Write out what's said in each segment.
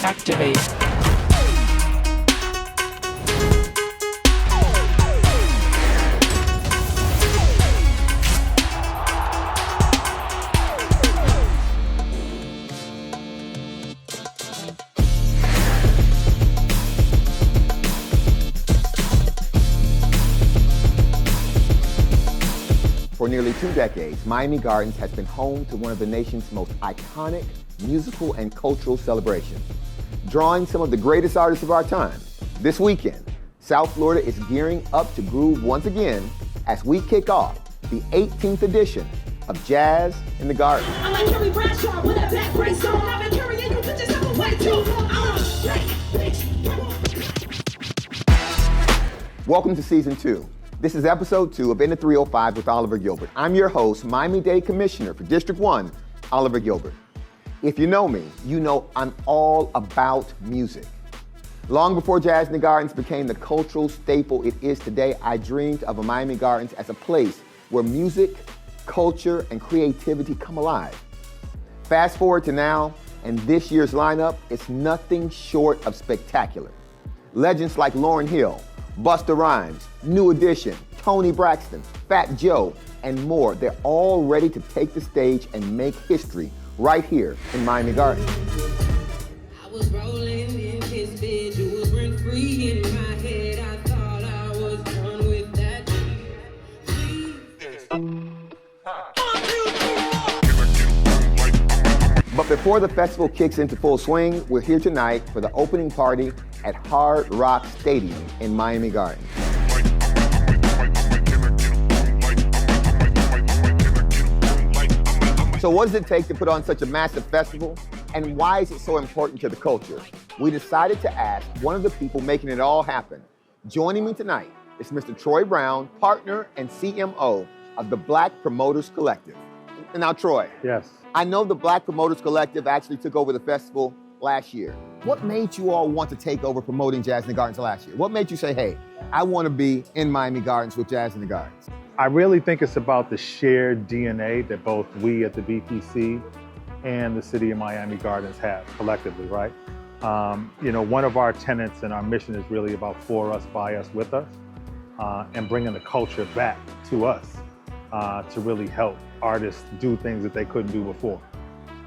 Activate. For nearly 2 decades, Miami Gardens has been home to one of the nation's most iconic musical and cultural celebrations, drawing some of the greatest artists of our time. This weekend, South Florida is gearing up to groove once again as we kick off the 18th edition of Jazz in the Garden. I'm like Carrie Bradshaw with a black brace on. I've been carrying you to just have a white too. Welcome to Season 2. This is Episode 2 of Ep02 with Oliver Gilbert. I'm your host, Miami-Dade Commissioner for District 1, Oliver Gilbert. If you know me, you know I'm all about music. Long before Jazz in the Gardens became the cultural staple it is today, I dreamed of a Miami Gardens as a place where music, culture, and creativity come alive. Fast forward to now, and this year's lineup is nothing short of spectacular. Legends like Lauryn Hill, Busta Rhymes, New Edition, Toni Braxton, Fat Joe, and more. They're all ready to take the stage and make history right here in Miami Gardens. I was rolling in his bed, you was rent free in my head. I thought I was done with that. But before the festival kicks into full swing, we're here tonight for the opening party at Hard Rock Stadium in Miami Gardens. So what does it take to put on such a massive festival? And why is it so important to the culture? We decided to ask one of the people making it all happen. Joining me tonight is Mr. Troy Brown, partner and CMO of the Black Promoters Collective. Now, Troy. Yes. I know the Black Promoters Collective actually took over the festival last year. What made you all want to take over promoting Jazz in the Gardens last year? What made you say, hey, I want to be in Miami Gardens with Jazz in the Gardens? I really think it's about the shared DNA that both we at the BPC and the city of Miami Gardens have collectively, right? One of our tenets and our mission is really about for us, by us, with us, and bringing the culture back to us to really help artists do things that they couldn't do before.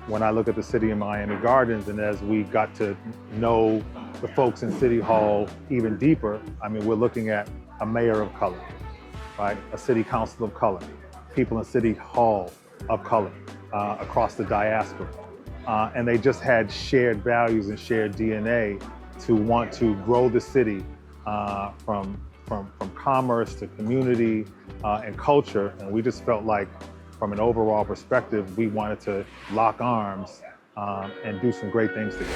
When I look at the city of Miami Gardens, and as we got to know the folks in City Hall even deeper, we're looking at a mayor of color, right? A city council of color, people in City Hall of color across the diaspora. And they just had shared values and shared DNA to want to grow the city from commerce to community and culture. And we just felt like, from an overall perspective, we wanted to lock arms and do some great things together.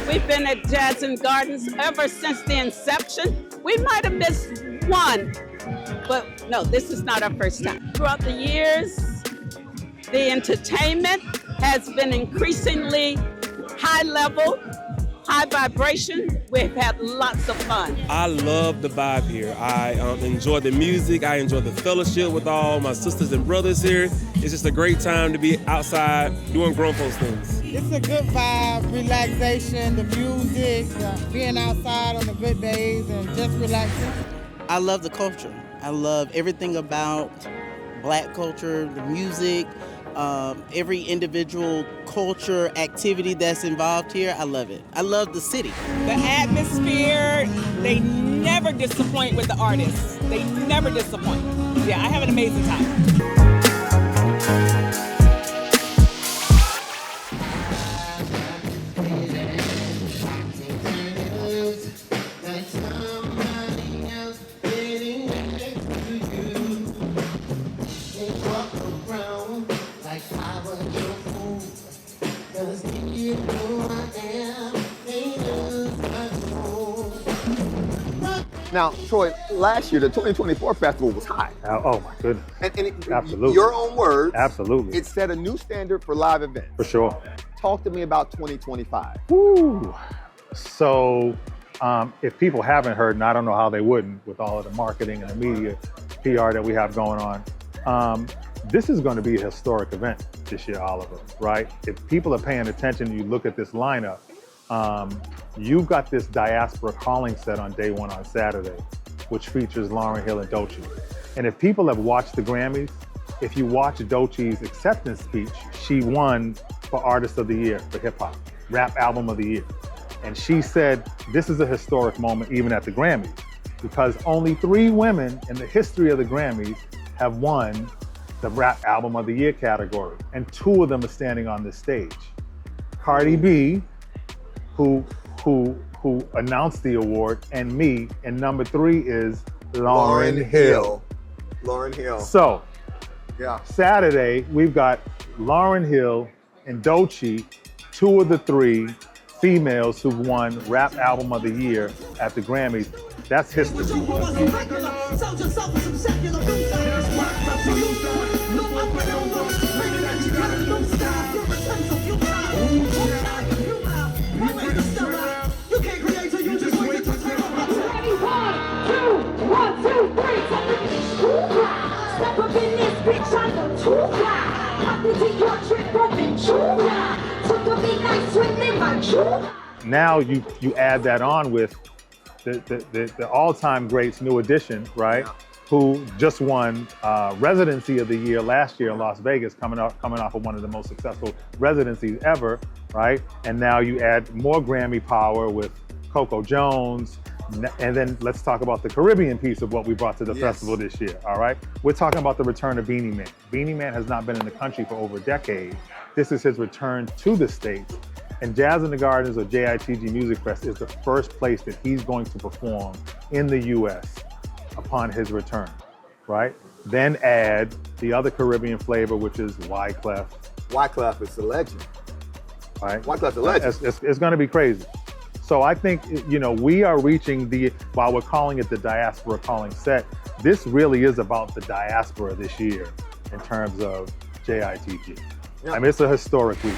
We've been at Jazz in Gardens ever since the inception. We might have missed one, but no, this is not our first time. Throughout the years, the entertainment has been increasingly high level, high vibration. We've had lots of fun. I love the vibe here. I enjoy the music. I enjoy the fellowship with all my sisters and brothers here. It's just a great time to be outside doing grown folks things. It's a good vibe, relaxation, the music, being outside on the good days and just relaxing. I love the culture. I love everything about Black culture, the music, every individual culture activity that's involved here. I love it. I love the city. The atmosphere, they never disappoint with the artists. They never disappoint. Yeah, I have an amazing time. Now, Troy, last year, the 2024 festival was hot. Oh my goodness. And Absolutely. Your own words. Absolutely. It set a new standard for live events. For sure. Talk to me about 2025. Woo. So if people haven't heard, and I don't know how they wouldn't with all of the marketing and the media PR that we have going on, this is going to be a historic event this year, Oliver, right? If people are paying attention, you look at this lineup, you've got this diaspora calling set on day one on Saturday, which features Lauryn Hill and Doechii. And if people have watched the Grammys, if you watch Doechii's acceptance speech, she won for Artist of the Year for hip hop, Rap Album of the Year. And she said, this is a historic moment even at the Grammys, because only 3 women in the history of the Grammys have won the Rap Album of the Year category, and 2 of them are standing on this stage. Cardi B, who announced the award, and me, and number 3 is Lauryn Hill. Lauryn Hill. So, Yeah. Saturday, we've got Lauryn Hill and Doechii, 2 of the 3 females who've won Rap Album of the Year at the Grammys. That's history. Now you add that on with the all-time greats, New Edition, right? Yeah. Who just won Residency of the Year last year in Las Vegas, coming off of one of the most successful residencies ever, right? And now you add more Grammy power with Coco Jones. And then let's talk about the Caribbean piece of what we brought to the festival this year, all right? We're talking about the return of Beanie Man. Beanie Man has not been in the country for over a decade. This is his return to the States. And Jazz in the Gardens, or JITG Music Fest, is the first place that he's going to perform in the US upon his return, right? Then add the other Caribbean flavor, which is Wyclef. Wyclef is a legend. Right? Wyclef's a legend. It's going to be crazy. So I think, we are reaching while we're calling it the diaspora calling set, this really is about the diaspora this year in terms of JITG. Yeah. I mean, it's a historic week.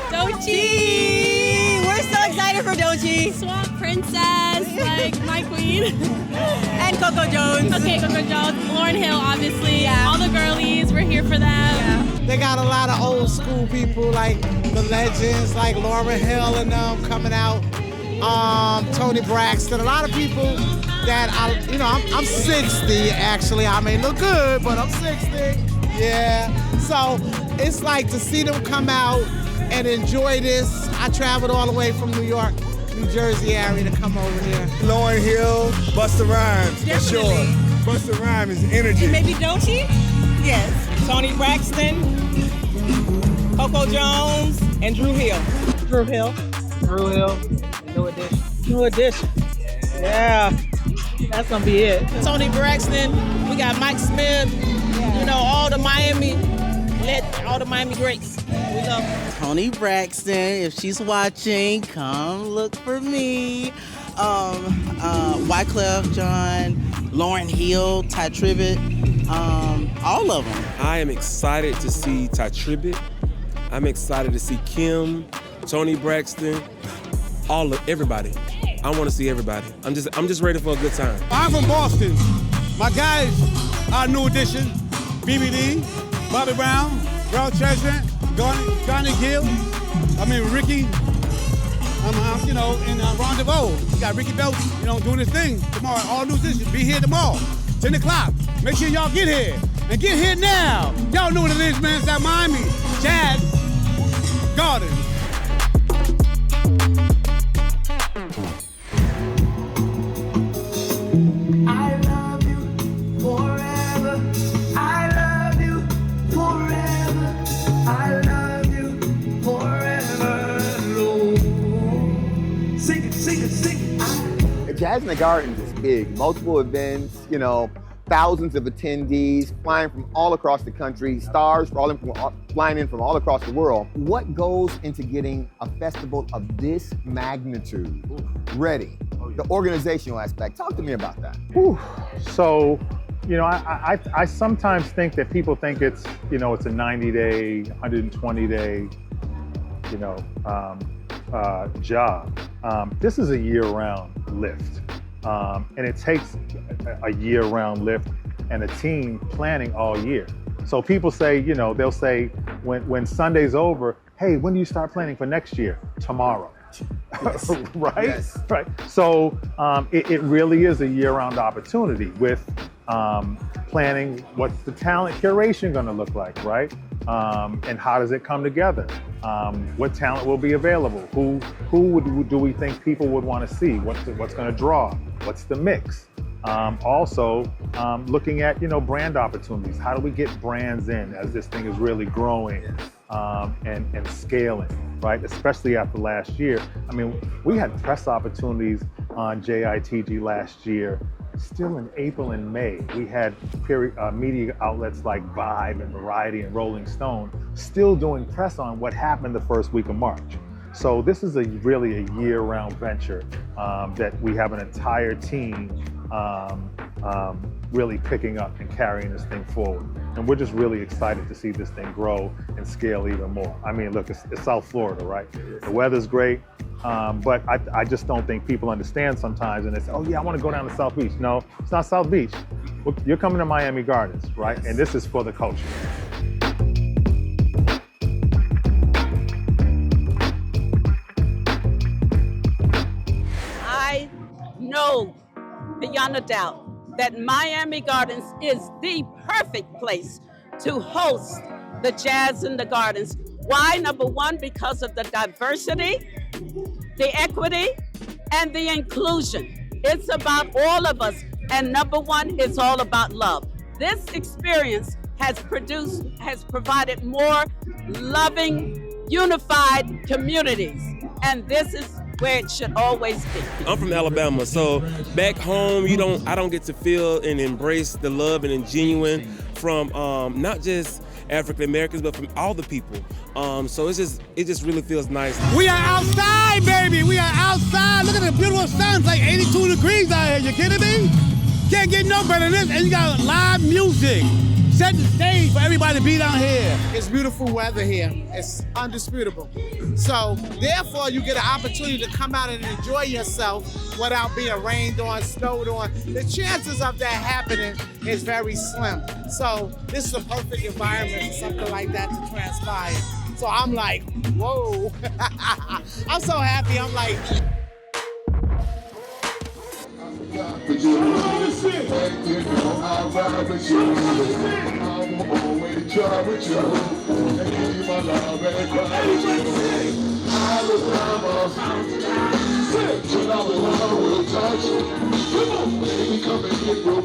Doechii! We're so excited for Doechii. Swamp Princess, like my queen. And Coco Jones. Okay, Coco Jones, Lauryn Hill, obviously. Yeah. All the girlies, we're here for them. Yeah. They got a lot of old school people like the legends, like Lauryn Hill and them coming out. Tony Braxton, a lot of people that I'm 60 actually. I may look good, but I'm 60. Yeah. So it's like to see them come out and enjoy this. I traveled all the way from New York, New Jersey area to come over here. Lauryn Hill, Busta Rhymes, Definitely. for sure. Busta Rhymes is energy. And maybe Doechii? Yes. Tony Braxton, Coco Jones, and Drew Hill. Drew Hill. New Edition. Yeah. That's gonna be it. Tony Braxton, we got Mike Smith, all the Miami greats. Here we go. Tony Braxton, if she's watching, come look for me. Wyclef Jean, Lauryn Hill, Ty Tribbett, all of them. I am excited to see Ty Tribbett. I'm excited to see Kim, Tony Braxton, everybody. I want to see everybody. I'm just ready for a good time. I'm from Boston. My guys are New Edition, BBD, Bobby Brown, Brown Chestnut, Johnny Gill, Ricky, and Ron DeVoe. We got Ricky Belts, doing his thing tomorrow. All New Edition, be here tomorrow, 10 o'clock. Make sure y'all get here. And get here now. Y'all know what it is, man. It's that Miami Jazz Gardens. Jazz in the Gardens is big. Multiple events, thousands of attendees flying from all across the country, stars flying in from all across the world. What goes into getting a festival of this magnitude ready? The organizational aspect. Talk to me about that. Whew. So, I sometimes think that people think it's, it's a 90-day, 120-day job. This is a year-round lift, and it takes a year-round lift and a team planning all year. So people say, they'll say when Sunday's over, hey, when do you start planning for next year? Tomorrow. Yes. Right? Yes. Right. So it really is a year-round opportunity with planning what's the talent curation going to look like, right? And how does it come together? What talent will be available? Who do we think people would want to see? What's going to draw? What's the mix? Also, looking at brand opportunities. How do we get brands in as this thing is really growing and scaling, right? Especially after last year. I mean, we had press opportunities on JITG last year. Still in April and May, we had media outlets like Vibe and Variety and Rolling Stone still doing press on what happened the first week of March. So this is really a year-round venture that we have an entire team really picking up and carrying this thing forward. And we're just really excited to see this thing grow and scale even more. I mean, look, it's South Florida, right? The weather's great, but I just don't think people understand sometimes, and they say, oh yeah, I want to go down to South Beach. No, it's not South Beach. You're coming to Miami Gardens, right? And this is for the culture. I know beyond a doubt that Miami Gardens is the perfect place to host the Jazz in the Gardens. Why? Number one, because of the diversity, the equity, and the inclusion. It's about all of us. And number one, it's all about love. This experience has provided more loving, unified communities. And this is where it should always be. I'm from Alabama, so back home, I don't get to feel and embrace the love and the genuine from not just African Americans, but from all the people. So it just really feels nice. We are outside, baby. We are outside. Look at the beautiful sun. It's like 82 degrees out here. You kidding me? Can't get no better than this. And you got live music. Set the stage for everybody to be down here. It's beautiful weather here. It's undisputable. So therefore, you get an opportunity to come out and enjoy yourself without being rained on, snowed on. The chances of that happening is very slim. So this is a perfect environment for something like that to transpire. So I'm like, whoa. I'm so happy. I'm like,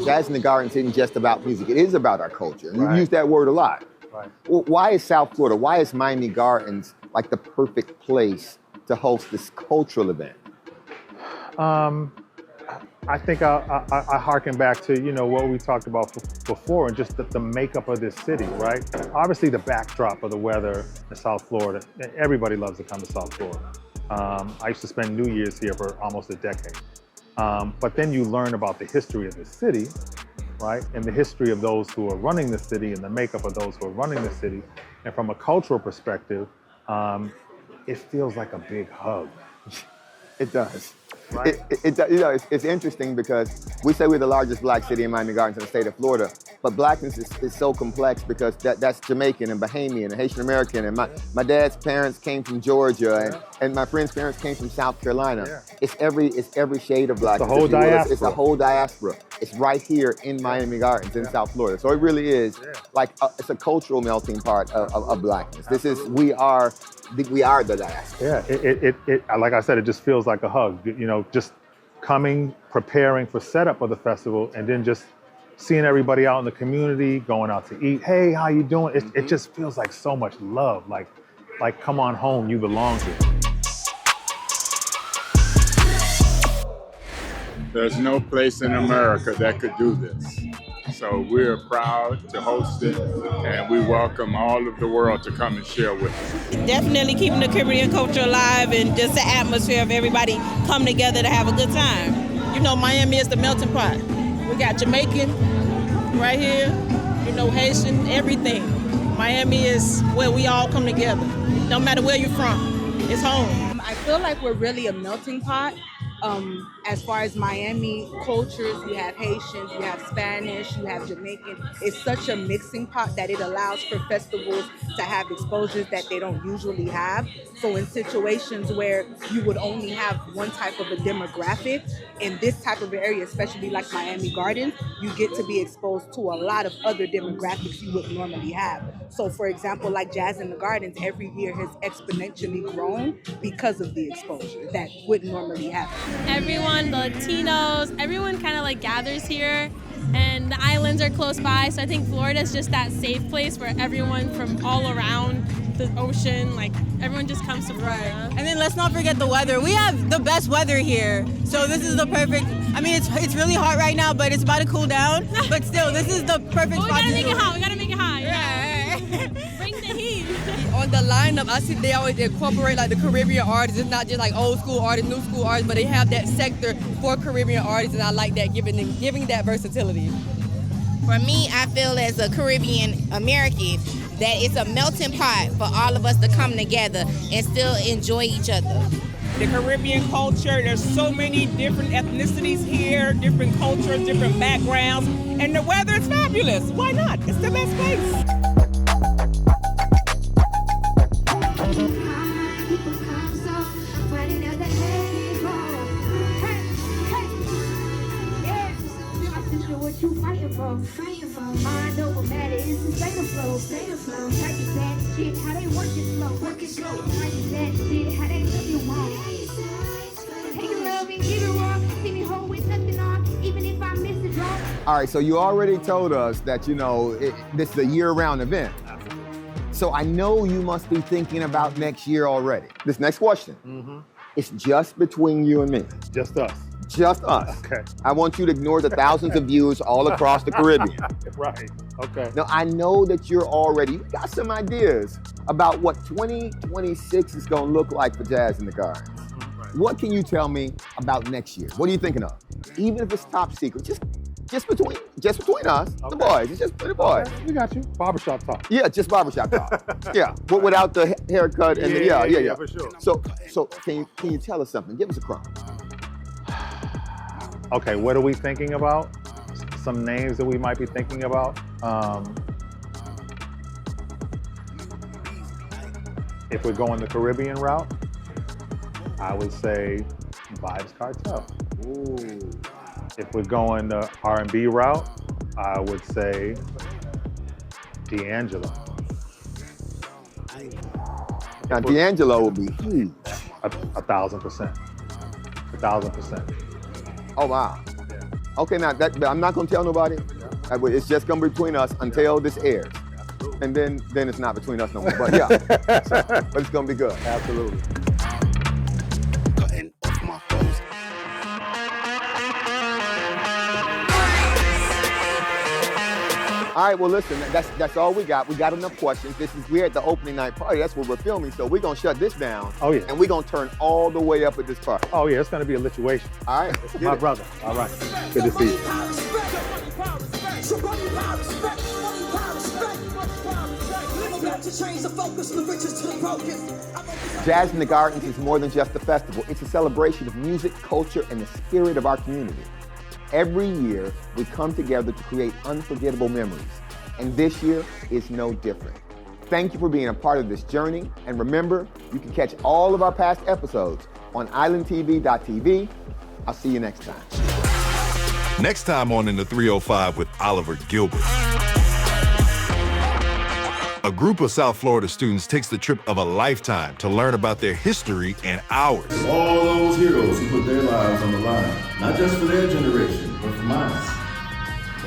Jazz in the Gardens isn't just about music. It is about our culture. And Right. you use that word a lot. Right. Well, why is South Florida, why is Miami Gardens like the perfect place to host this cultural event? I think I harken back to what we talked about before, and just the makeup of this city, right? Obviously, the backdrop of the weather in South Florida. Everybody loves to come to South Florida. I used to spend New Year's here for almost a decade. But then you learn about the history of the city, right? And the history of those who are running the city and the makeup of those who are running the city. And from a cultural perspective, it feels like a big hug. It does. Right. It's interesting because we say we're the largest black city in Miami Gardens in the state of Florida, but blackness is so complex because that's Jamaican and Bahamian and Haitian American, and my dad's parents came from Georgia, and my friend's parents came from South Carolina. Yeah. It's every shade of blackness. The whole if you will. diaspora. It's a whole diaspora. It's right here in Miami Gardens in South Florida. So it really is like it's a cultural melting pot of blackness. We are the diaspora. Yeah, like I said, it just feels like a hug. Just coming, preparing for setup of the festival, and then just seeing everybody out in the community, going out to eat. Hey, how you doing? It just feels like so much love. Like come on home, you belong here. There's no place in America that could do this. So we're proud to host it, and we welcome all of the world to come and share with us. Definitely keeping the Caribbean culture alive and just the atmosphere of everybody come together to have a good time. Miami is the melting pot. We got Jamaican right here, Haitian, everything. Miami is where we all come together, no matter where you're from. it's home. I feel like we're really a melting pot. As far as Miami cultures, you have Haitians, you have Spanish, you have Jamaican. It's such a mixing pot that it allows for festivals to have exposures that they don't usually have. So in situations where you would only have one type of a demographic, in this type of area, especially like Miami Gardens, you get to be exposed to a lot of other demographics you wouldn't normally have. So for example, like Jazz in the Gardens, every year has exponentially grown because of the exposure that wouldn't normally happen. Everyone, the Latinos, everyone kind of like gathers here, and the islands are close by. So I think Florida is just that safe place where everyone from all around the ocean, like everyone just comes to Florida. And then let's not forget the weather. We have the best weather here. So this is the perfect, I mean, it's really hot right now, but it's about to cool down. But still, this is the perfect spot. We gotta make it hot. We gotta make it hot. Yeah. Bring the heat. On the lineup, I see they always incorporate like the Caribbean artists. It's not just like old school artists, new school artists, but they have that sector for Caribbean artists, and I like that, giving that versatility. For me, I feel as a Caribbean American that it's a melting pot for all of us to come together and still enjoy each other. The Caribbean culture, there's so many different ethnicities here, different cultures, different backgrounds, and the weather is fabulous. Why not? It's the best place. What you fighting for? Mind over matter is to stay afloat. Practice that shit, how they work it slow. Practice that shit, how they love you wrong. Take it love and give it raw. See me hold with nothing on, even if I miss the draw. All right, so you already told us that, you know, this is a year-round event. So I know you must be thinking about next year already. This next question, it's just between you and me. Just us. Just us. Okay. I want you to ignore the thousands of viewers all across the Caribbean. Right. Okay. Now, I know that you got some ideas about what 2026 is going to look like for Jazz in the Gardens. Right. What can you tell me about next year? What are you thinking of? Even if it's top secret, just between us, the boys. It's just for the boys. Okay. We got you. Barbershop talk. Yeah, just barbershop talk. Yeah, but without the haircut and yeah, for sure. So can you tell us something? Give us a crumb. Okay, what are we thinking about? Some names that we might be thinking about. If we're going the Caribbean route, I would say Vibes Cartel. Ooh. If we're going the R&B route, I would say D'Angelo. Now, D'Angelo will be huge. 1,000%. 1,000%. Oh, wow. Yeah. Okay, now I'm not going to tell nobody. It's just going to be between us until this airs. And then it's not between us no more. But yeah, but it's going to be good. Absolutely. All right, well, listen, that's all we got. We got enough questions. We're at the opening night party. That's where we're filming, so we're going to shut this down. Oh, yeah. And we're going to turn all the way up at this party. Oh, yeah, it's going to be a lituation. All right. My brother. All right. Good to see you. Jazz in the Gardens is more than just a festival. It's a celebration of music, culture, and the spirit of our community. Every year, we come together to create unforgettable memories, and this year is no different. Thank you for being a part of this journey, and remember, you can catch all of our past episodes on islandtv.tv. I'll see you next time. Next time on In the 305 with Oliver Gilbert. A group of South Florida students takes the trip of a lifetime to learn about their history and ours. All those heroes who put their lives on the line, not just for their generation, but for mine.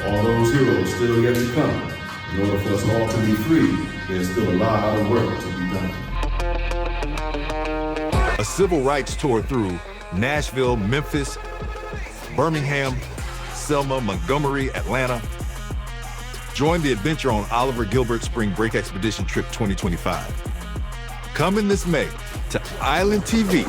All those heroes still yet to come. In order for us all to be free, there's still a lot of work to be done. A civil rights tour through Nashville, Memphis, Birmingham, Selma, Montgomery, Atlanta. Join the adventure on Oliver Gilbert's Spring Break Expedition Trip 2025. Coming this May to Island TV.